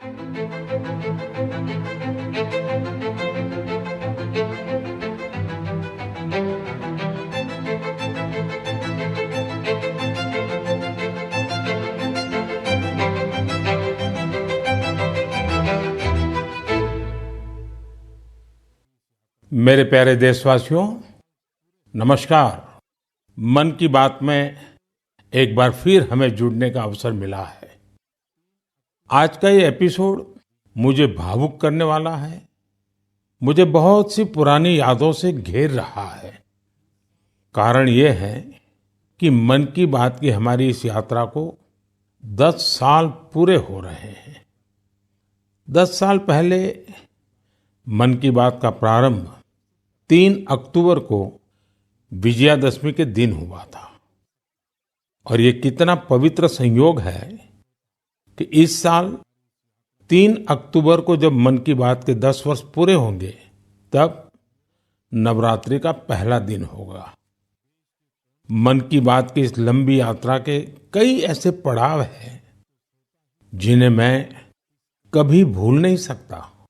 मेरे प्यारे देशवासियों, नमस्कार। मन की बात में एक बार फिर हमें जुड़ने का अवसर मिला है। आज का ये एपिसोड मुझे भावुक करने वाला है। मुझे बहुत सी पुरानी यादों से घेर रहा है। कारण ये है कि मन की बात की हमारी इस यात्रा को 10 साल पूरे हो रहे हैं। 10 साल पहले मन की बात का प्रारंभ 3 अक्टूबर को विजयादशमी के दिन हुआ था। और ये कितना पवित्र संयोग है कि इस साल 3 अक्टूबर को जब मन की बात के 10 वर्ष पूरे होंगे, तब नवरात्रि का पहला दिन होगा। मन की बात की इस लंबी यात्रा के कई ऐसे पड़ाव हैं जिन्हें मैं कभी भूल नहीं सकता।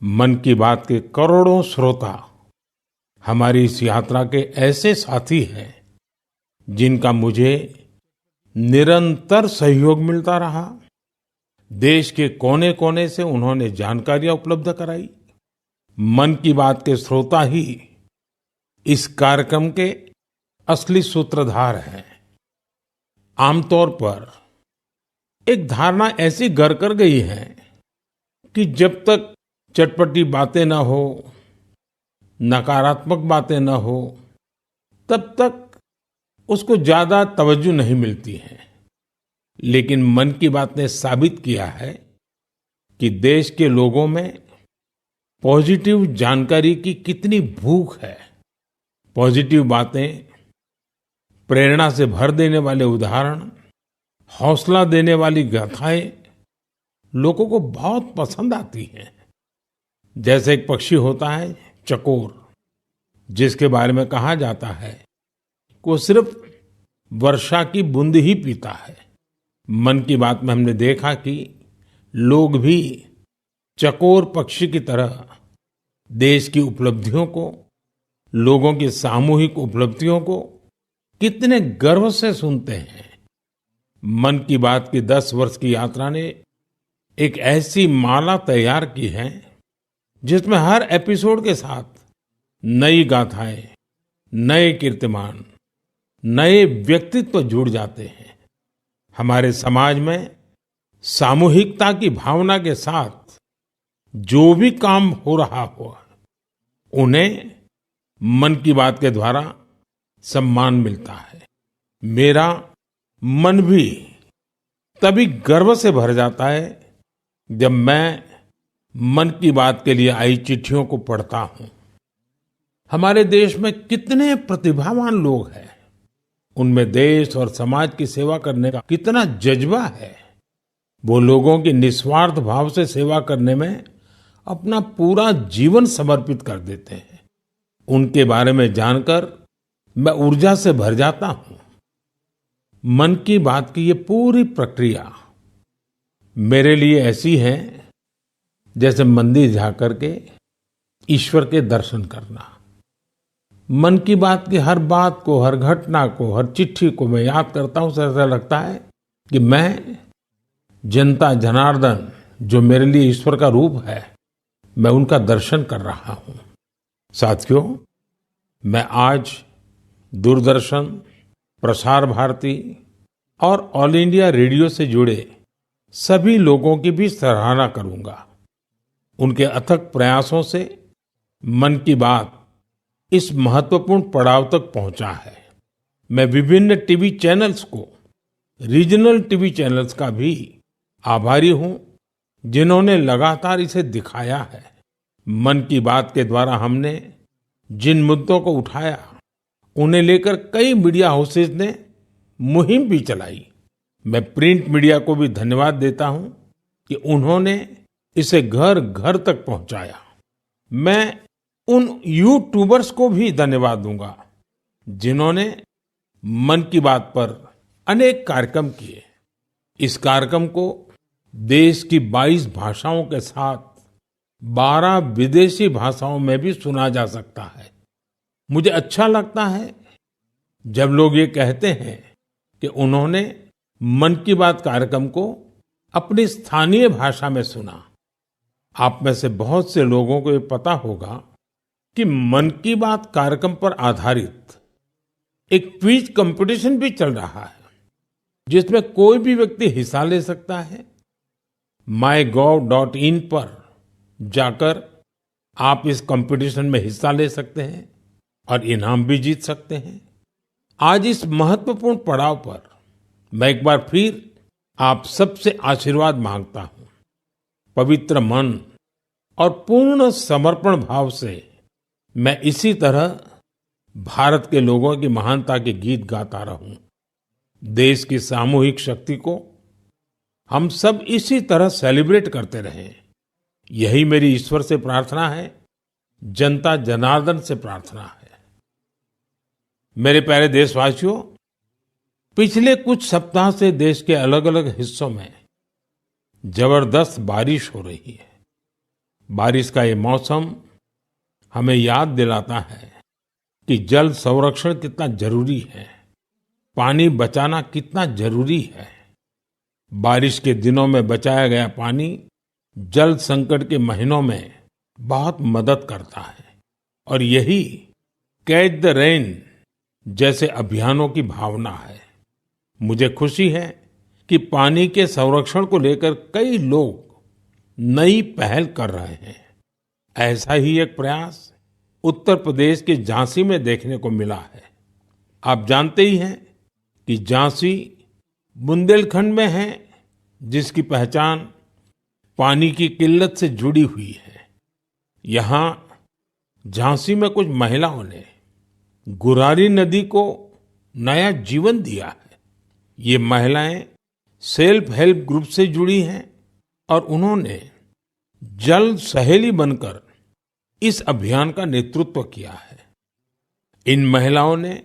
मन की बात के करोड़ों श्रोता हमारी इस यात्रा के ऐसे साथी हैं जिनका मुझे निरंतर सहयोग मिलता रहा। देश के कोने कोने से उन्होंने जानकारियां उपलब्ध कराई। मन की बात के श्रोता ही इस कार्यक्रम के असली सूत्रधार हैं। आमतौर पर एक धारणा ऐसी घर कर गई है कि जब तक चटपटी बातें ना हो, नकारात्मक बातें न हो, तब तक उसको ज्यादा तवज्जो नहीं मिलती है। लेकिन मन की बात ने साबित किया है कि देश के लोगों में पॉजिटिव जानकारी की कितनी भूख है। पॉजिटिव बातें, प्रेरणा से भर देने वाले उदाहरण, हौसला देने वाली गाथाएं लोगों को बहुत पसंद आती हैं। जैसे एक पक्षी होता है चकोर, जिसके बारे में कहा जाता है कि वो सिर्फ वर्षा की बूंद ही पीता है। मन की बात में हमने देखा कि लोग भी चकोर पक्षी की तरह देश की उपलब्धियों को, लोगों की सामूहिक उपलब्धियों को कितने गर्व से सुनते हैं। मन की बात की 10 वर्ष की यात्रा ने एक ऐसी माला तैयार की है जिसमें हर एपिसोड के साथ नई गाथाएं, नए कीर्तिमान, नए व्यक्तित्व जुड़ जाते हैं। हमारे समाज में सामूहिकता की भावना के साथ जो भी काम हो रहा हो, उन्हें मन की बात के द्वारा सम्मान मिलता है। मेरा मन भी तभी गर्व से भर जाता है जब मैं मन की बात के लिए आई चिट्ठियों को पढ़ता हूं। हमारे देश में कितने प्रतिभावान लोग हैं, उनमें देश और समाज की सेवा करने का कितना जज्बा है। वो लोगों की निस्वार्थ भाव से सेवा करने में अपना पूरा जीवन समर्पित कर देते हैं। उनके बारे में जानकर मैं ऊर्जा से भर जाता हूं। मन की बात की ये पूरी प्रक्रिया मेरे लिए ऐसी है जैसे मंदिर जाकर के ईश्वर के दर्शन करना। मन की बात की हर बात को, हर घटना को, हर चिट्ठी को मैं याद करता हूं, तो ऐसा लगता है कि मैं जनता जनार्दन, जो मेरे लिए ईश्वर का रूप है, मैं उनका दर्शन कर रहा हूं। साथियों, मैं आज दूरदर्शन, प्रसार भारती और ऑल इंडिया रेडियो से जुड़े सभी लोगों की भी सराहना करूंगा। उनके अथक प्रयासों से मन की बात इस महत्वपूर्ण पड़ाव तक पहुंचा है। मैं विभिन्न टीवी चैनल्स को, रीजनल टीवी चैनल्स का भी आभारी हूं, जिन्होंने लगातार इसे दिखाया है। मन की बात के द्वारा हमने जिन मुद्दों को उठाया, उन्हें लेकर कई मीडिया हाउसेस ने मुहिम भी चलाई। मैं प्रिंट मीडिया को भी धन्यवाद देता हूं कि उन्होंने इसे घर घर तक पहुंचाया। मैं उन यूट्यूबर्स को भी धन्यवाद दूंगा जिन्होंने मन की बात पर अनेक कार्यक्रम किए। इस कार्यक्रम को देश की 22 भाषाओं के साथ 12 विदेशी भाषाओं में भी सुना जा सकता है। मुझे अच्छा लगता है जब लोग ये कहते हैं कि उन्होंने मन की बात कार्यक्रम को अपनी स्थानीय भाषा में सुना। आप में से बहुत से लोगों को ये पता होगा कि मन की बात कार्यक्रम पर आधारित एक क्विज कंपटीशन भी चल रहा है, जिसमें कोई भी व्यक्ति हिस्सा ले सकता है। mygov.in पर जाकर आप इस कंपटीशन में हिस्सा ले सकते हैं और इनाम भी जीत सकते हैं। आज इस महत्वपूर्ण पड़ाव पर मैं एक बार फिर आप सबसे आशीर्वाद मांगता हूं। पवित्र मन और पूर्ण समर्पण भाव से मैं इसी तरह भारत के लोगों की महानता के गीत गाता रहूं। देश की सामूहिक शक्ति को हम सब इसी तरह सेलिब्रेट करते रहें, यही मेरी ईश्वर से प्रार्थना है, जनता जनार्दन से प्रार्थना है। मेरे प्यारे देशवासियों, पिछले कुछ सप्ताह से देश के अलग अलग हिस्सों में जबरदस्त बारिश हो रही है। बारिश का ये मौसम हमें याद दिलाता है कि जल संरक्षण कितना जरूरी है, पानी बचाना कितना जरूरी है। बारिश के दिनों में बचाया गया पानी जल संकट के महीनों में बहुत मदद करता है और यही कैच द रेन जैसे अभियानों की भावना है। मुझे खुशी है कि पानी के संरक्षण को लेकर कई लोग नई पहल कर रहे हैं। ऐसा ही एक प्रयास उत्तर प्रदेश के झांसी में देखने को मिला है। आप जानते ही हैं कि झांसी बुंदेलखंड में है, जिसकी पहचान पानी की किल्लत से जुड़ी हुई है। यहाँ झांसी में कुछ महिलाओं ने गुरारी नदी को नया जीवन दिया है। ये महिलाएं सेल्फ हेल्प ग्रुप से जुड़ी हैं और उन्होंने जल सहेली बनकर इस अभियान का नेतृत्व किया है। इन महिलाओं ने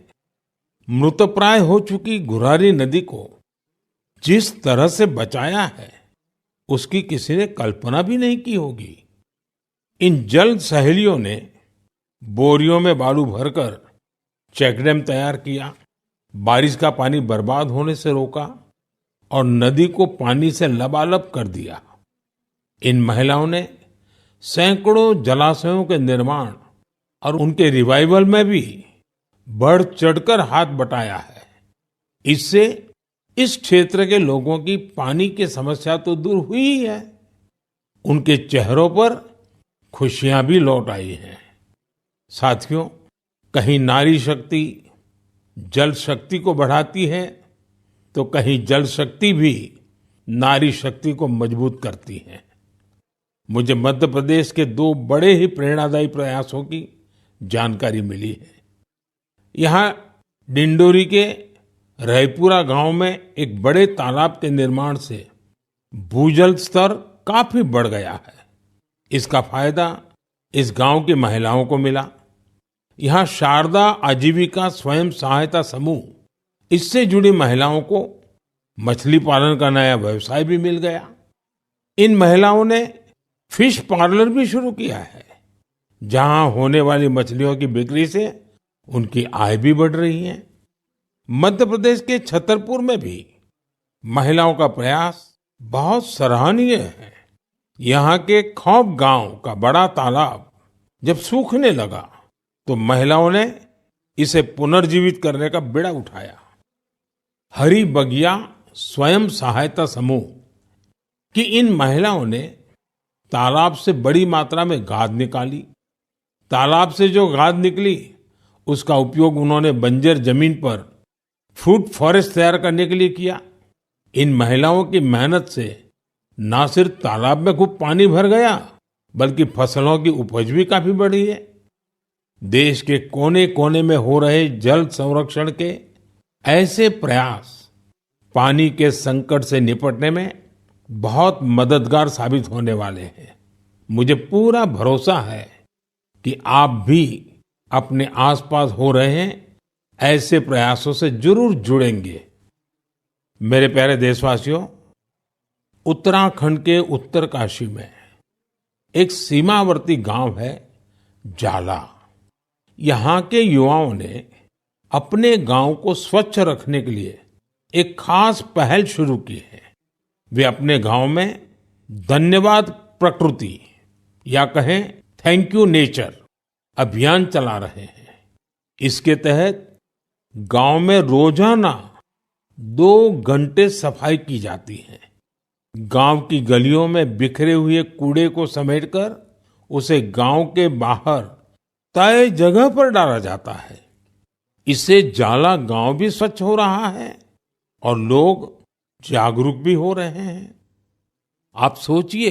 मृतप्राय हो चुकी गुरारी नदी को जिस तरह से बचाया है, उसकी किसी ने कल्पना भी नहीं की होगी। इन जल सहेलियों ने बोरियों में बालू भरकर चेक डैम तैयार किया, बारिश का पानी बर्बाद होने से रोका और नदी को पानी से लबालब कर दिया। इन महिलाओं ने सैकड़ों जलाशयों के निर्माण और उनके रिवाइवल में भी बढ़ चढ़कर हाथ बटाया है। इससे इस क्षेत्र के लोगों की पानी की समस्या तो दूर हुई ही है, उनके चेहरों पर खुशियां भी लौट आई हैं। साथियों, कहीं नारी शक्ति जल शक्ति को बढ़ाती है, तो कहीं जल शक्ति भी नारी शक्ति को मजबूत करती है। मुझे मध्य प्रदेश के 2 बड़े ही प्रेरणादायी प्रयासों की जानकारी मिली है। यहाँ डिंडोरी के रायपुरा गांव में एक बड़े तालाब के निर्माण से भूजल स्तर काफी बढ़ गया है। इसका फायदा इस गांव की महिलाओं को मिला। यहाँ शारदा आजीविका स्वयं सहायता समूह, इससे जुड़ी महिलाओं को मछली पालन का नया व्यवसाय भी मिल गया। इन महिलाओं ने फिश पार्लर भी शुरू किया है, जहां होने वाली मछलियों की बिक्री से उनकी आय भी बढ़ रही है। मध्य प्रदेश के छतरपुर में भी महिलाओं का प्रयास बहुत सराहनीय है। यहाँ के खौब गांव का बड़ा तालाब जब सूखने लगा, तो महिलाओं ने इसे पुनर्जीवित करने का बीड़ा उठाया। हरी बगिया स्वयं सहायता समूह की इन महिलाओं ने तालाब से बड़ी मात्रा में गाद निकाली। तालाब से जो गाद निकली, उसका उपयोग उन्होंने बंजर जमीन पर फूड फॉरेस्ट तैयार करने के लिए किया। इन महिलाओं की मेहनत से न सिर्फ तालाब में खूब पानी भर गया, बल्कि फसलों की उपज भी काफी बढ़ी है। देश के कोने कोने में हो रहे जल संरक्षण के ऐसे प्रयास पानी के संकट से निपटने में बहुत मददगार साबित होने वाले हैं। मुझे पूरा भरोसा है कि आप भी अपने आसपास हो रहे ऐसे प्रयासों से जरूर जुड़ेंगे। मेरे प्यारे देशवासियों, उत्तराखंड के उत्तरकाशी में एक सीमावर्ती गांव है जाला। यहाँ के युवाओं ने अपने गांव को स्वच्छ रखने के लिए एक खास पहल शुरू की है। वे अपने गांव में धन्यवाद प्रकृति या कहें थैंक यू नेचर अभियान चला रहे हैं। इसके तहत गांव में रोजाना 2 घंटे सफाई की जाती है। गांव की गलियों में बिखरे हुए कूड़े को समेटकर उसे गांव के बाहर तय जगह पर डाला जाता है। इससे जाला गांव भी स्वच्छ हो रहा है और लोग जागरूक भी हो रहे हैं। आप सोचिए,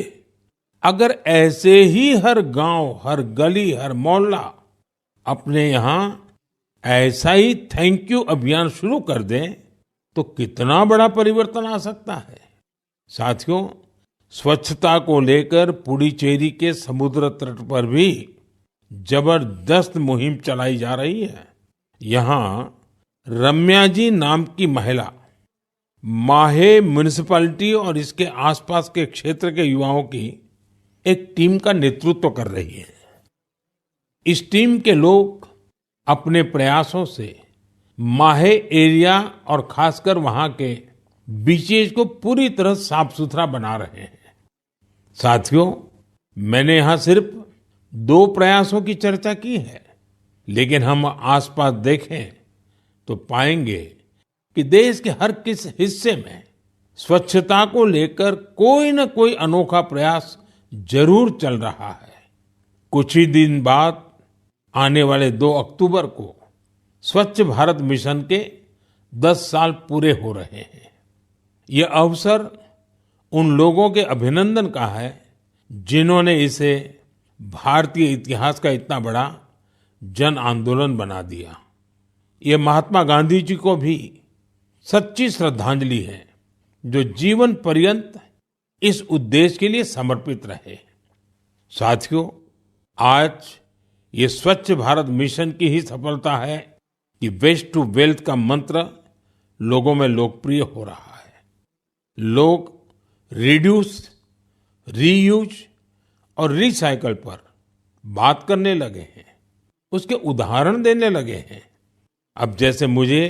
अगर ऐसे ही हर गांव, हर गली, हर मोहल्ला अपने यहाँ ऐसा ही थैंक यू अभियान शुरू कर दें तो कितना बड़ा परिवर्तन आ सकता है। साथियों, स्वच्छता को लेकर पुडुचेरी के समुद्र तट पर भी जबरदस्त मुहिम चलाई जा रही है। यहाँ रम्या जी नाम की महिला माहे म्युनिसिपैलिटी और इसके आसपास के क्षेत्र के युवाओं की एक टीम का नेतृत्व कर रही है। इस टीम के लोग अपने प्रयासों से माहे एरिया और खासकर वहां के बीचेस को पूरी तरह साफ सुथरा बना रहे हैं। साथियों, मैंने यहाँ सिर्फ 2 प्रयासों की चर्चा की है, लेकिन हम आसपास देखें तो पाएंगे कि देश के हर किस हिस्से में स्वच्छता को लेकर कोई न कोई अनोखा प्रयास जरूर चल रहा है। कुछ ही दिन बाद आने वाले 2 अक्टूबर को स्वच्छ भारत मिशन के 10 साल पूरे हो रहे हैं। ये अवसर उन लोगों के अभिनंदन का है जिन्होंने इसे भारतीय इतिहास का इतना बड़ा जन आंदोलन बना दिया। ये महात्मा गांधी जी को भी सच्ची श्रद्धांजलि है, जो जीवन पर्यंत इस उद्देश्य के लिए समर्पित रहे। साथियों, आज ये स्वच्छ भारत मिशन की ही सफलता है कि वेस्ट टू वेल्थ का मंत्र लोगों में लोकप्रिय हो रहा है। लोग रिड्यूस, रीयूज और रिसाइकल पर बात करने लगे हैं, उसके उदाहरण देने लगे हैं। अब जैसे मुझे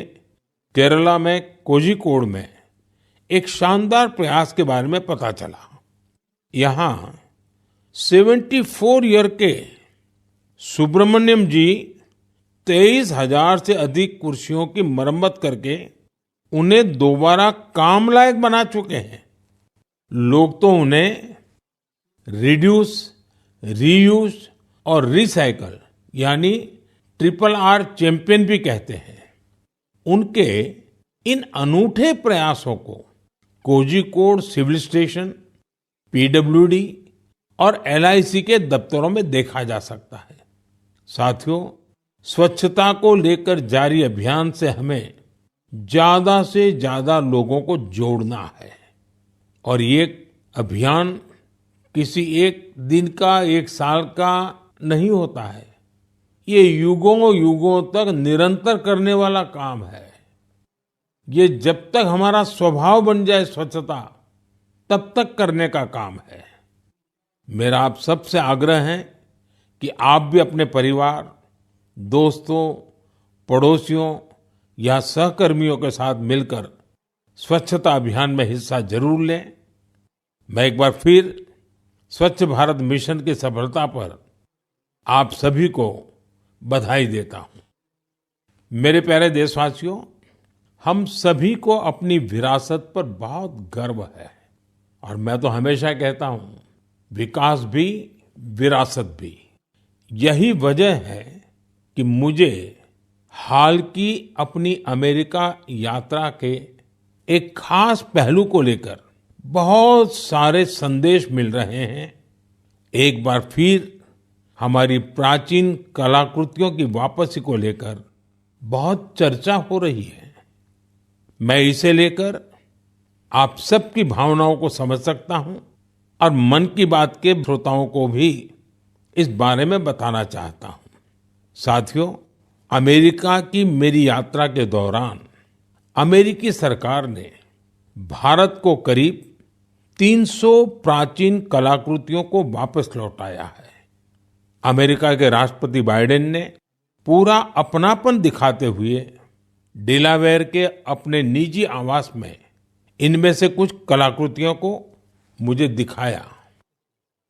केरला में कोझिकोड में एक शानदार प्रयास के बारे में पता चला। यहाँ 74 ईयर के सुब्रमण्यम जी 23,000 से अधिक कुर्सियों की मरम्मत करके उन्हें दोबारा काम लायक बना चुके हैं। लोग तो उन्हें रिड्यूस, रीयूज और रिसाइकल यानी RRR चैंपियन भी कहते हैं। उनके इन अनूठे प्रयासों को कोझिकोड सिविल स्टेशन, PWD और LIC के दफ्तरों में देखा जा सकता है। साथियों, स्वच्छता को लेकर जारी अभियान से हमें ज्यादा से ज्यादा लोगों को जोड़ना है और ये अभियान किसी एक दिन का, एक साल का नहीं होता है। ये युगों युगों तक निरंतर करने वाला काम है। ये जब तक हमारा स्वभाव बन जाए स्वच्छता, तब तक करने का काम है। मेरा आप सबसे आग्रह है कि आप भी अपने परिवार, दोस्तों, पड़ोसियों या सहकर्मियों के साथ मिलकर स्वच्छता अभियान में हिस्सा जरूर लें। मैं एक बार फिर स्वच्छ भारत मिशन की सफलता पर आप सभी को बधाई देता हूं। मेरे प्यारे देशवासियों, हम सभी को अपनी विरासत पर बहुत गर्व है और मैं तो हमेशा कहता हूं, विकास भी विरासत भी। यही वजह है कि मुझे हाल की अपनी अमेरिका यात्रा के एक खास पहलू को लेकर बहुत सारे संदेश मिल रहे हैं। एक बार फिर हमारी प्राचीन कलाकृतियों की वापसी को लेकर बहुत चर्चा हो रही है। मैं इसे लेकर आप सबकी भावनाओं को समझ सकता हूं और मन की बात के श्रोताओं को भी इस बारे में बताना चाहता हूं। साथियों, अमेरिका की मेरी यात्रा के दौरान अमेरिकी सरकार ने भारत को करीब 300 प्राचीन कलाकृतियों को वापस लौटाया है। अमेरिका के राष्ट्रपति बाइडेन ने पूरा अपनापन दिखाते हुए डेलावेयर के अपने निजी आवास में इनमें से कुछ कलाकृतियों को मुझे दिखाया।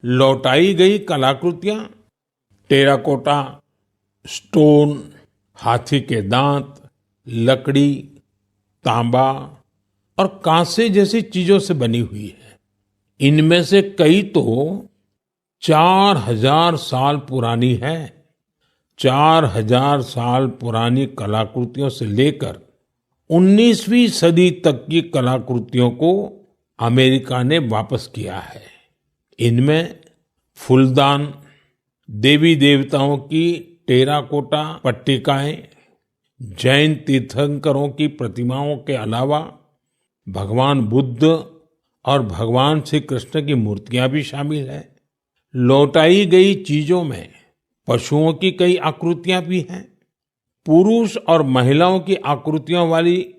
लौटाई गई कलाकृतियां टेराकोटा, स्टोन, हाथी के दांत, लकड़ी, तांबा और कांसे जैसी चीजों से बनी हुई है। इनमें से कई तो 4000 साल पुरानी है। 4000 साल पुरानी कलाकृतियों से लेकर 19वीं सदी तक की कलाकृतियों को अमेरिका ने वापस किया है। इनमें फूलदान, देवी देवताओं की टेराकोटा पट्टिकाएं, जैन तीर्थंकरों की प्रतिमाओं के अलावा भगवान बुद्ध और भगवान श्री कृष्ण की मूर्तियां भी शामिल है। लौटाई गई चीजों में पशुओं की कई आकृतियां भी हैं। पुरुष और महिलाओं की आकृतियों वाली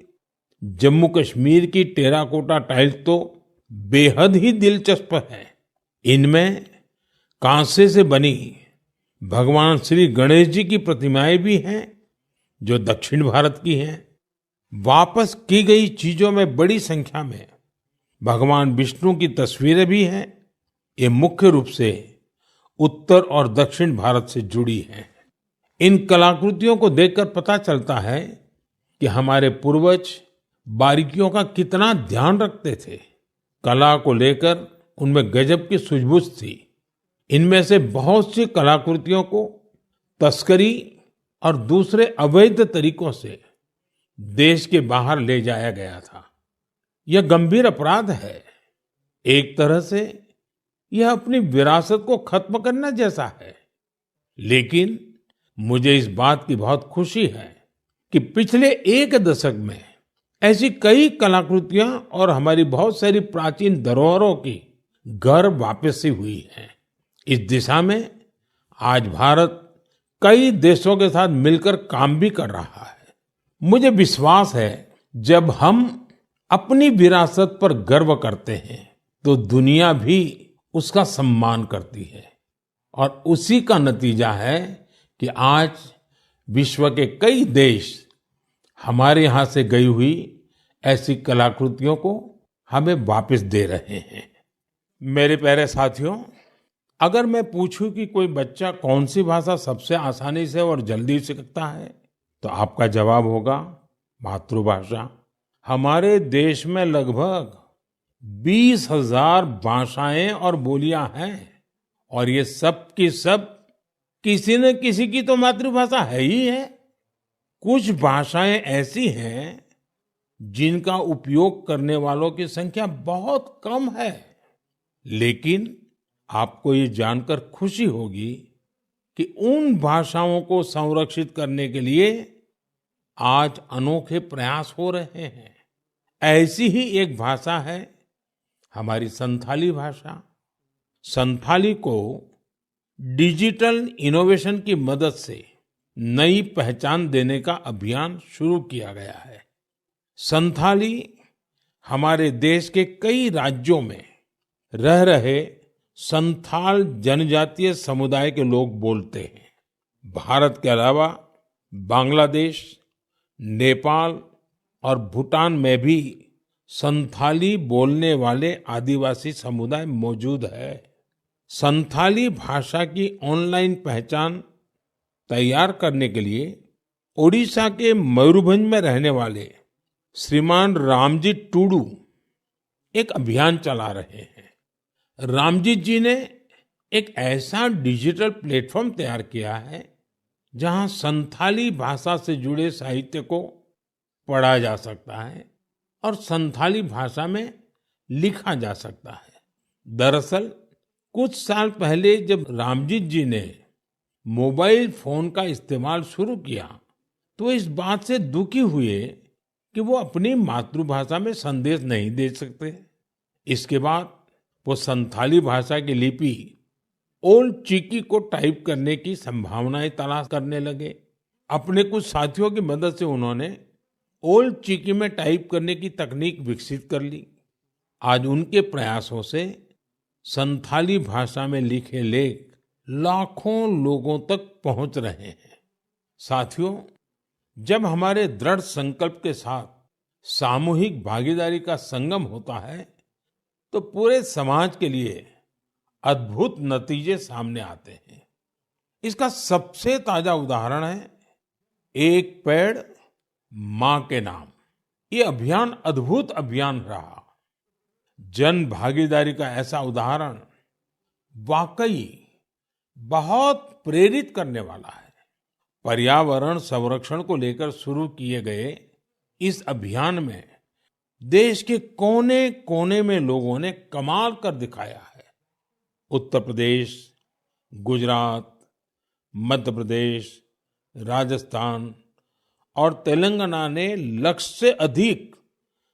जम्मू कश्मीर की टेराकोटा टाइल्स तो बेहद ही दिलचस्प है। इनमें कांसे से बनी भगवान श्री गणेश जी की प्रतिमाएं भी हैं, जो दक्षिण भारत की हैं। वापस की गई चीजों में बड़ी संख्या में भगवान विष्णु की तस्वीरें भी हैं। ये मुख्य रूप से उत्तर और दक्षिण भारत से जुड़ी हैं। इन कलाकृतियों को देखकर पता चलता है कि हमारे पूर्वज बारीकियों का कितना ध्यान रखते थे। कला को लेकर उनमें गजब की सूझबूझ थी। इनमें से बहुत सी कलाकृतियों को तस्करी और दूसरे अवैध तरीकों से देश के बाहर ले जाया गया था। यह गंभीर अपराध है। एक तरह से यह अपनी विरासत को खत्म करना जैसा है। लेकिन मुझे इस बात की बहुत खुशी है कि पिछले एक दशक में ऐसी कई कलाकृतियां और हमारी बहुत सारी प्राचीन धरोहरों की घर वापसी हुई है। इस दिशा में आज भारत कई देशों के साथ मिलकर काम भी कर रहा है। मुझे विश्वास है जब हम अपनी विरासत पर गर्व करते हैं तो दुनिया भी उसका सम्मान करती है। और उसी का नतीजा है कि आज विश्व के कई देश हमारे यहाँ से गई हुई ऐसी कलाकृतियों को हमें वापस दे रहे हैं। मेरे प्यारे साथियों, अगर मैं पूछूं कि कोई बच्चा कौन सी भाषा सबसे आसानी से और जल्दी सीखता है, तो आपका जवाब होगा मातृभाषा। हमारे देश में लगभग 20,000 भाषाएं और बोलियां हैं और ये सब की सब किसी न किसी की तो मातृभाषा है ही है। कुछ भाषाएं ऐसी हैं जिनका उपयोग करने वालों की संख्या बहुत कम है। लेकिन आपको ये जानकर खुशी होगी कि उन भाषाओं को संरक्षित करने के लिए आज अनोखे प्रयास हो रहे हैं। ऐसी ही एक भाषा है हमारी संथाली भाषा। संथाली को डिजिटल इनोवेशन की मदद से नई पहचान देने का अभियान शुरू किया गया है। संथाली हमारे देश के कई राज्यों में रह रहे संथाल जनजातीय समुदाय के लोग बोलते हैं। भारत के अलावा बांग्लादेश, नेपाल और भूटान में भी संथाली बोलने वाले आदिवासी समुदाय मौजूद है। संथाली भाषा की ऑनलाइन पहचान तैयार करने के लिए ओडिशा के मयूरभंज में रहने वाले श्रीमान रामजी टूडू एक अभियान चला रहे हैं। रामजीत जी ने एक ऐसा डिजिटल प्लेटफॉर्म तैयार किया है जहां संथाली भाषा से जुड़े साहित्य को पढ़ा जा सकता है और संथाली भाषा में लिखा जा सकता है। दरअसल कुछ साल पहले जब रामजीत जी ने मोबाइल फोन का इस्तेमाल शुरू किया तो इस बात से दुखी हुए कि वो अपनी मातृभाषा में संदेश नहीं दे सकते। इसके बाद वो संथाली भाषा की लिपि ओल्ड चिकी को टाइप करने की संभावनाएं तलाश करने लगे। अपने कुछ साथियों की मदद से उन्होंने ओल्ड चिकी में टाइप करने की तकनीक विकसित कर ली। आज उनके प्रयासों से संथाली भाषा में लिखे लेख लाखों लोगों तक पहुंच रहे हैं। साथियों, जब हमारे दृढ़ संकल्प के साथ सामूहिक भागीदारी का संगम होता है, तो पूरे समाज के लिए अद्भुत नतीजे सामने आते हैं। इसका सबसे ताजा उदाहरण है एक पेड़ मां के नाम। ये अभियान अद्भुत अभियान रहा। जन भागीदारी का ऐसा उदाहरण वाकई बहुत प्रेरित करने वाला है। पर्यावरण संरक्षण को लेकर शुरू किए गए इस अभियान में देश के कोने-कोने में लोगों ने कमाल कर दिखाया है। उत्तर प्रदेश, गुजरात, मध्य प्रदेश, राजस्थान और तेलंगाना ने लक्ष्य से अधिक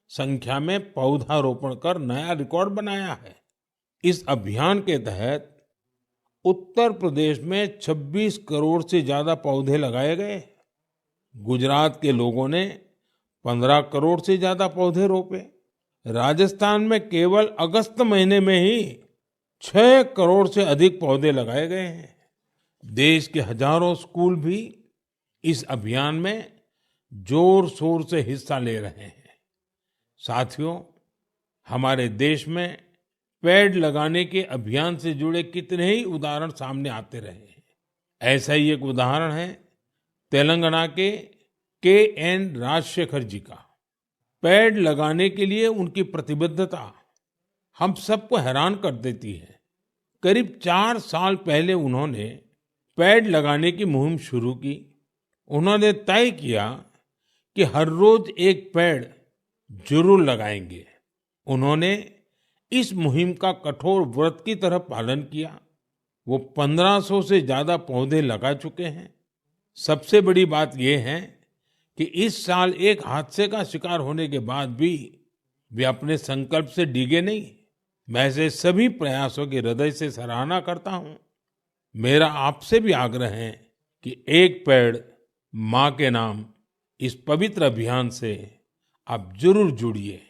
संख्या में पौधारोपण कर नया रिकॉर्ड बनाया है। इस अभियान के तहत उत्तर प्रदेश में 26 करोड़ से ज्यादा पौधे लगाए गए। गुजरात के लोगों ने 15 करोड़ से ज्यादा पौधे रोपे। राजस्थान में केवल अगस्त महीने में ही 6 करोड़ से अधिक पौधे लगाए गए हैं। देश के हजारों स्कूल भी इस अभियान में जोर शोर से हिस्सा ले रहे हैं। साथियों, हमारे देश में पेड़ लगाने के अभियान से जुड़े कितने ही उदाहरण सामने आते रहे हैं। ऐसा ही एक उदाहरण है तेलंगाना के एन राजशेखर जी का। पेड़ लगाने के लिए उनकी प्रतिबद्धता हम सबको हैरान कर देती है। करीब 4 साल पहले उन्होंने पेड़ लगाने की मुहिम शुरू की। उन्होंने तय किया कि हर रोज एक पेड़ जरूर लगाएंगे। उन्होंने इस मुहिम का कठोर व्रत की तरह पालन किया। वो 1500 से ज्यादा पौधे लगा चुके हैं। सबसे बड़ी बात यह है कि इस साल एक हादसे का शिकार होने के बाद भी वे अपने संकल्प से डिगे नहीं। मैं ऐसे सभी प्रयासों की हृदय से सराहना करता हूं। मेरा आपसे भी आग्रह है कि एक पेड़ मां के नाम इस पवित्र अभियान से आप जरूर जुड़िए।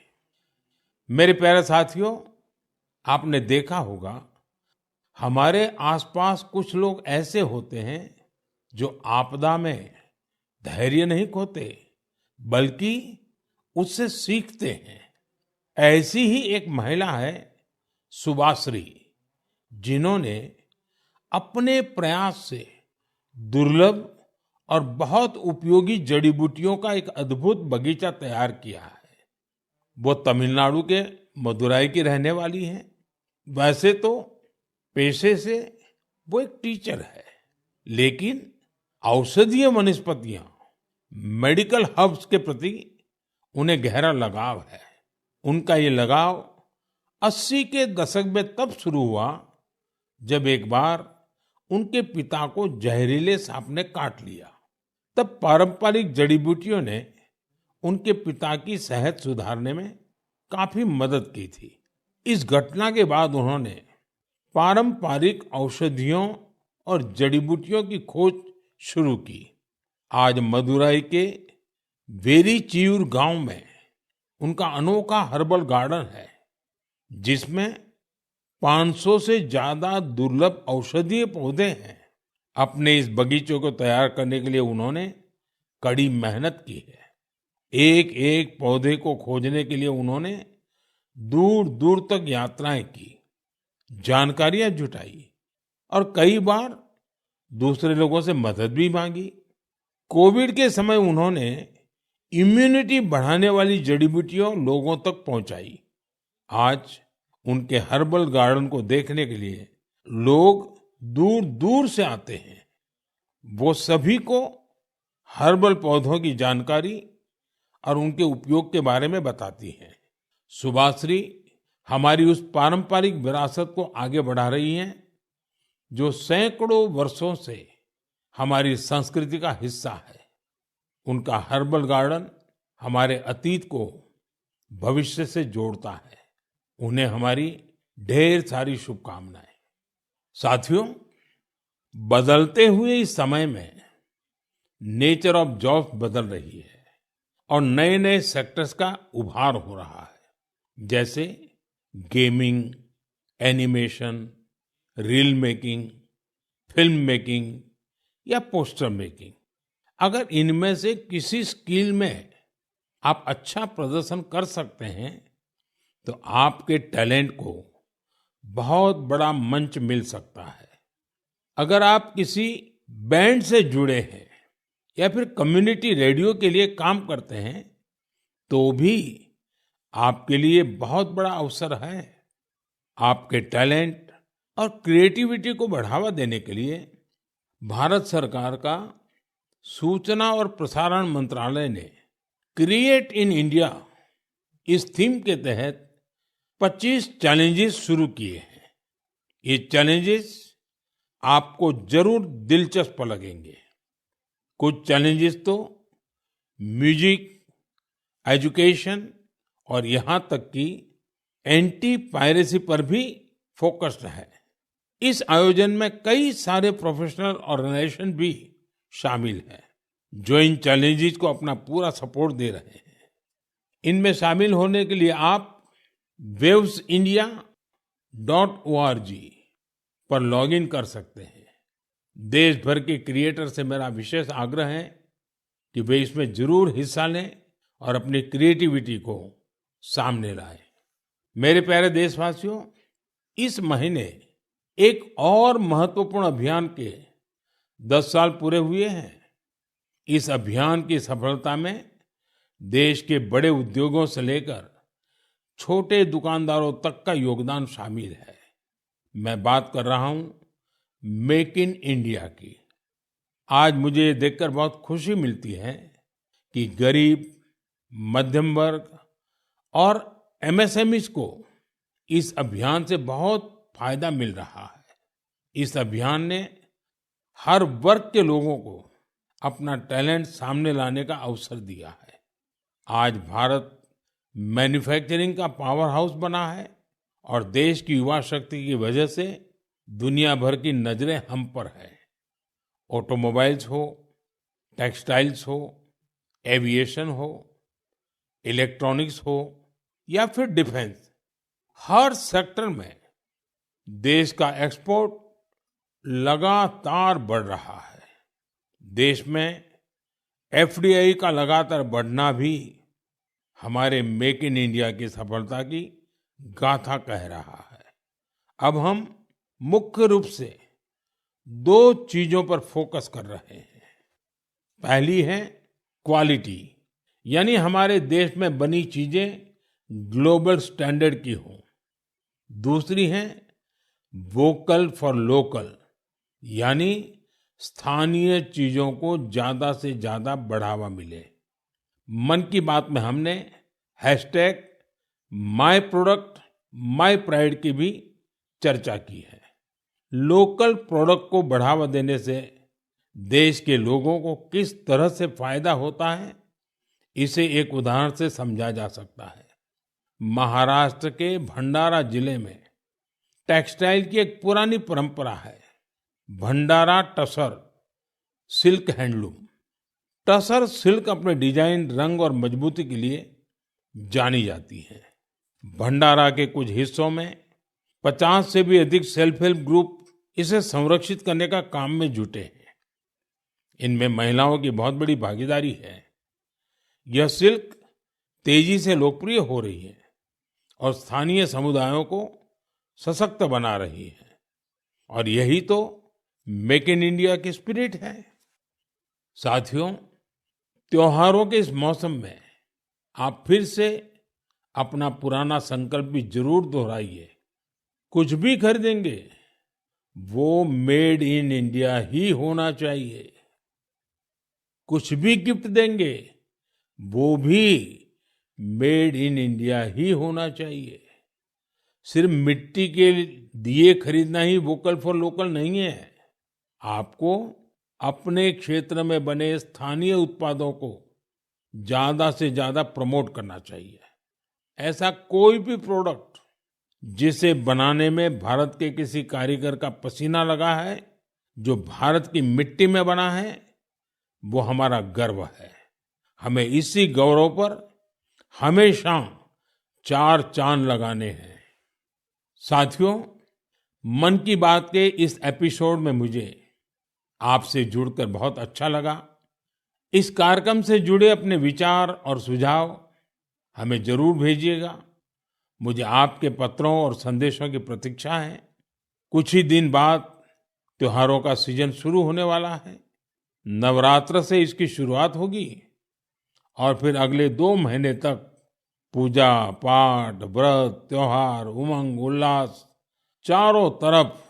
मेरे प्यारे साथियों, आपने देखा होगा हमारे आसपास कुछ लोग ऐसे होते हैं जो आपदा में धैर्य नहीं खोते बल्कि उससे सीखते हैं। ऐसी ही एक महिला है सुभाश्री, जिन्होंने अपने प्रयास से दुर्लभ और बहुत उपयोगी जड़ी बूटियों का एक अद्भुत बगीचा तैयार किया है। वो तमिलनाडु के मदुराई की रहने वाली हैं। वैसे तो पेशे से वो एक टीचर है, लेकिन औषधीय वनस्पतियां, मेडिकल हर्ब्स के प्रति उन्हें गहरा लगाव है। उनका ये लगाव 80 के दशक में तब शुरू हुआ जब एक बार उनके पिता को जहरीले सांप ने काट लिया। तब पारंपरिक जड़ी बूटियों ने उनके पिता की सेहत सुधारने में काफी मदद की थी। इस घटना के बाद उन्होंने पारंपरिक औषधियों और जड़ी बूटियों की खोज शुरू की। आज मदुराई के वेरीचियूर गांव में उनका अनोखा हर्बल गार्डन है, जिसमें 500 से ज्यादा दुर्लभ औषधीय पौधे हैं। अपने इस बगीचे को तैयार करने के लिए उन्होंने कड़ी मेहनत की है। एक एक पौधे को खोजने के लिए उन्होंने दूर दूर तक यात्राएं की, जानकारियां जुटाई और कई बार दूसरे लोगों से मदद भी मांगी। कोविड के समय उन्होंने इम्यूनिटी बढ़ाने वाली जड़ी बूटियां लोगों तक पहुंचाई। आज उनके हर्बल गार्डन को देखने के लिए लोग दूर दूर से आते हैं। वो सभी को हर्बल पौधों की जानकारी और उनके उपयोग के बारे में बताती हैं। सुभाश्री हमारी उस पारंपरिक विरासत को आगे बढ़ा रही हैं, जो सैकड़ों वर्षों से हमारी संस्कृति का हिस्सा है। उनका हर्बल गार्डन हमारे अतीत को भविष्य से जोड़ता है। उन्हें हमारी ढेर सारी शुभकामनाएं। साथियों, बदलते हुए इस समय में नेचर ऑफ जॉब्स बदल रही है और नए नए सेक्टर्स का उभार हो रहा है। जैसे gaming, animation, reel making, film making या पोस्टर मेकिंग, अगर इनमें से किसी स्किल में आप अच्छा प्रदर्शन कर सकते हैं तो आपके टैलेंट को बहुत बड़ा मंच मिल सकता है। अगर आप किसी बैंड से जुड़े हैं या फिर कम्युनिटी रेडियो के लिए काम करते हैं तो भी आपके लिए बहुत बड़ा अवसर है। आपके टैलेंट और क्रिएटिविटी को बढ़ावा देने के लिए भारत सरकार का सूचना और प्रसारण मंत्रालय ने क्रिएट इन इंडिया इस थीम के तहत 25 चैलेंजेस शुरू किए हैं। ये चैलेंजेस आपको जरूर दिलचस्प लगेंगे। कुछ चैलेंजेस तो म्यूजिक, एजुकेशन और यहाँ तक कि एंटी पायरेसी पर भी फोकस्ड है। इस आयोजन में कई सारे प्रोफेशनल ऑर्गेनाइजेशन भी शामिल हैं जो इन चैलेंजेस को अपना पूरा सपोर्ट दे रहे हैं। इनमें शामिल होने के लिए आप wavesindia.org पर लॉगिन कर सकते हैं। देश भर के क्रिएटर से मेरा विशेष आग्रह है कि वे इसमें जरूर हिस्सा लें और अपनी क्रिएटिविटी को सामने लाएं। मेरे प्यारे देशवासियों, इस महीने एक और महत्वपूर्ण अभियान के 10 साल पूरे हुए हैं। इस अभियान की सफलता में देश के बड़े उद्योगों से लेकर छोटे दुकानदारों तक का योगदान शामिल है। मैं बात कर रहा हूं मेक इन इंडिया की। आज मुझे ये देखकर बहुत खुशी मिलती है कि गरीब, मध्यम वर्ग और एमएसएमईज को इस अभियान से बहुत फायदा मिल रहा है। इस अभियान ने हर वर्ग के लोगों को अपना टैलेंट सामने लाने का अवसर दिया है। आज भारत मैन्युफैक्चरिंग का पावर हाउस बना है और देश की युवा शक्ति की वजह से दुनिया भर की नजरें हम पर है। ऑटोमोबाइल्स हो, टेक्सटाइल्स हो, एविएशन हो, इलेक्ट्रॉनिक्स हो या फिर डिफेंस, हर सेक्टर में देश का एक्सपोर्ट लगातार बढ़ रहा है। देश में एफडीआई का लगातार बढ़ना भी हमारे मेक इन इंडिया की सफलता की गाथा कह रहा है। अब हम मुख्य रूप से 2 चीजों पर फोकस कर रहे हैं। पहली है क्वालिटी, यानी हमारे देश में बनी चीजें ग्लोबल स्टैंडर्ड की हों। दूसरी है वोकल फॉर लोकल, यानी स्थानीय चीजों को ज्यादा से ज्यादा बढ़ावा मिले। मन की बात में हमने hashtag my product my pride की भी चर्चा की है। लोकल प्रोडक्ट को बढ़ावा देने से देश के लोगों को किस तरह से फायदा होता है, इसे एक उदाहरण से समझा जा सकता है। महाराष्ट्र के भंडारा जिले में टेक्सटाइल की एक पुरानी परंपरा है, Bhandara tussar silk handloom. Tussar silk अपने डिजाइन, रंग और मजबूती के लिए जानी जाती है। भंडारा के कुछ हिस्सों में 50 से भी अधिक सेल्फ हेल्प ग्रुप इसे संरक्षित करने का काम में जुटे हैं। इनमें महिलाओं की बहुत बड़ी भागीदारी है। यह सिल्क तेजी से लोकप्रिय हो रही है और स्थानीय समुदायों को सशक्त बना रही है। और यही तो मेक इन इंडिया की स्पिरिट है। साथियों, त्योहारों के इस मौसम में आप फिर से अपना पुराना संकल्प भी जरूर दोहराइए। कुछ भी खरीदेंगे वो मेड इन इंडिया ही होना चाहिए। कुछ भी गिफ्ट देंगे वो भी मेड इन इंडिया ही होना चाहिए। सिर्फ मिट्टी के दिए खरीदना ही वोकल फॉर लोकल नहीं है। आपको अपने क्षेत्र में बने स्थानीय उत्पादों को ज्यादा से ज्यादा प्रमोट करना चाहिए। ऐसा कोई भी प्रोडक्ट जिसे बनाने में भारत के किसी कारीगर का पसीना लगा है, जो भारत की मिट्टी में बना है, वो हमारा गर्व है। हमें इसी गौरव पर हमेशा 4 चांद लगाने हैं। साथियों, मन की बात के इस एपिसोड में मुझे आपसे जुड़कर बहुत अच्छा लगा। इस कार्यक्रम से जुड़े अपने विचार और सुझाव हमें जरूर भेजिएगा। मुझे आपके पत्रों और संदेशों की प्रतीक्षा है। कुछ ही दिन बाद त्योहारों का सीजन शुरू होने वाला है। नवरात्र से इसकी शुरुआत होगी और फिर अगले 2 महीने तक पूजा पाठ, व्रत, त्योहार, उमंग उल्लास, चारों तरफ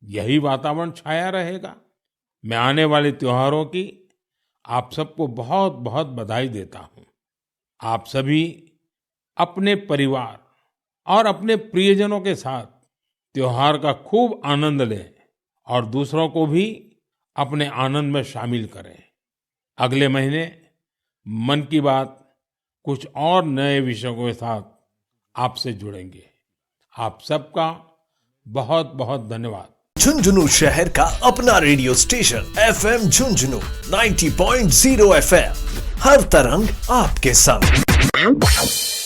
यही वातावरण छाया रहेगा। मैं आने वाले त्योहारों की आप सबको बहुत बहुत बधाई देता हूँ। आप सभी अपने परिवार और अपने प्रियजनों के साथ त्योहार का खूब आनंद लें और दूसरों को भी अपने आनंद में शामिल करें। अगले महीने मन की बात कुछ और नए विषयों के साथ आपसे जुड़ेंगे। आप सबका बहुत बहुत धन्यवाद। झुंझुनू शहर का अपना radio station FM Jhunjhunu 90.0 FM, हर तरंग आपके संग।